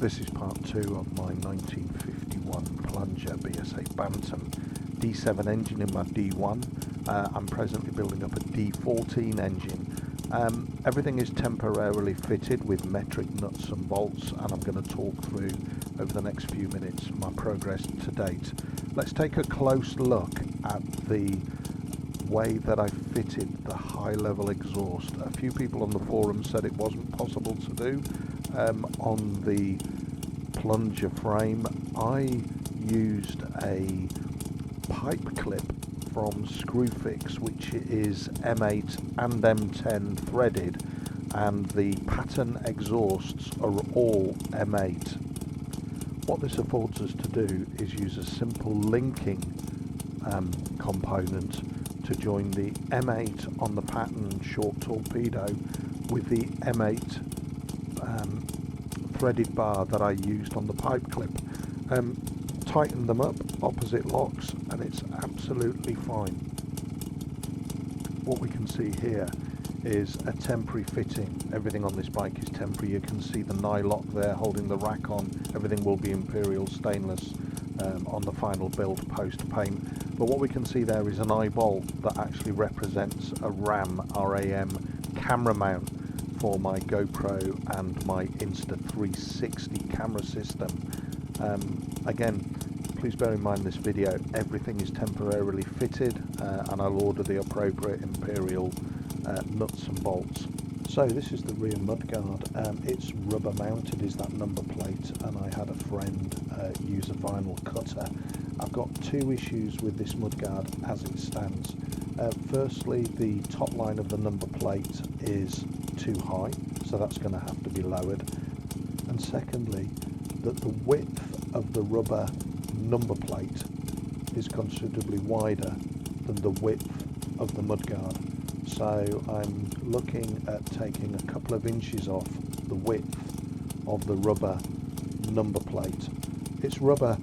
This is part 2 of my 1951 plunger BSA Bantam D7 engine in my D1. I'm presently building up a D14 engine. Everything is temporarily fitted with metric nuts and bolts, and I'm going to talk through over the next few minutes my progress to date. Let's take a close look at the way that I fitted the high level exhaust. A few people on the forum said it wasn't possible to do on the plunger frame. I used a pipe clip from Screwfix, which is M8 and M10 threaded, and the pattern exhausts are all M8. What this affords us to do is use a simple linking component to join the M8 on the pattern short torpedo with the M8 threaded bar that I used on the pipe clip. Tighten them up, opposite locks, and it's absolutely fine. What we can see here is a temporary fitting. Everything on this bike is temporary. You can see the nylock there holding the rack on. Everything will be imperial stainless on the final build post paint. But what we can see there is an eye bolt that actually represents a RAM camera mount for my GoPro and my Insta360 camera system. Again, please bear in mind this video, everything is temporarily fitted, and I'll order the appropriate imperial nuts and bolts. So this is the rear mudguard. It's rubber mounted is that number plate, and I had a friend use a vinyl cutter. I've got two issues with this mudguard as it stands. Firstly, the top line of the number plate is too high, so that's going to have to be lowered. And secondly, that the width of the rubber number plate is considerably wider than the width of the mudguard. So I'm looking at taking a couple of inches off the width of the rubber number plate. It's rubber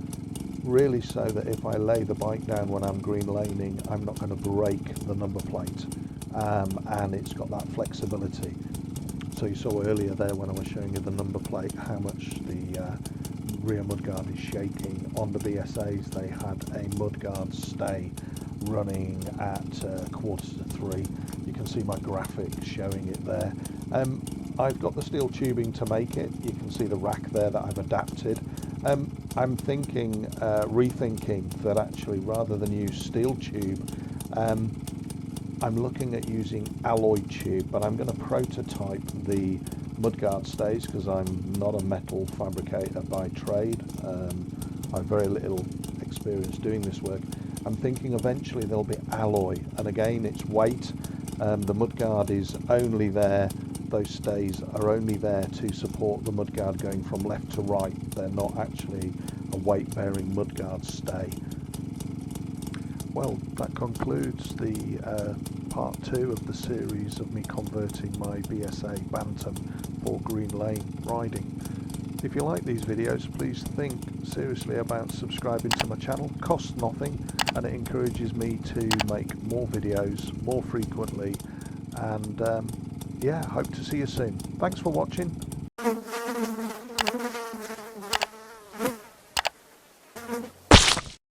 really so that if I lay the bike down when I'm green laning, I'm not going to break the number plate, and it's got that flexibility. So you saw earlier there when I was showing you the number plate how much the rear mudguard is shaking. On the BSAs they had a mudguard stay running at 2:45. You can see my graphic showing it there. I've got the steel tubing to make it. You can see the rack there that I've adapted. I'm thinking, rethinking that actually rather than use steel tube, I'm looking at using alloy tube, but I'm going to prototype the mudguard stays because I'm not a metal fabricator by trade. I've very little experience doing this work. I'm thinking eventually there'll be alloy, and again it's weight. The mudguard is only there, those stays are only there to support the mudguard going from left to right. They're not actually a weight bearing mudguard stay. Well, that concludes the part 2 of the series of me converting my BSA Bantam for green lane riding. If you like these videos, please think seriously about subscribing to my channel. Costs nothing, and it encourages me to make more videos more frequently, and yeah, hope to see you soon. Thanks for watching.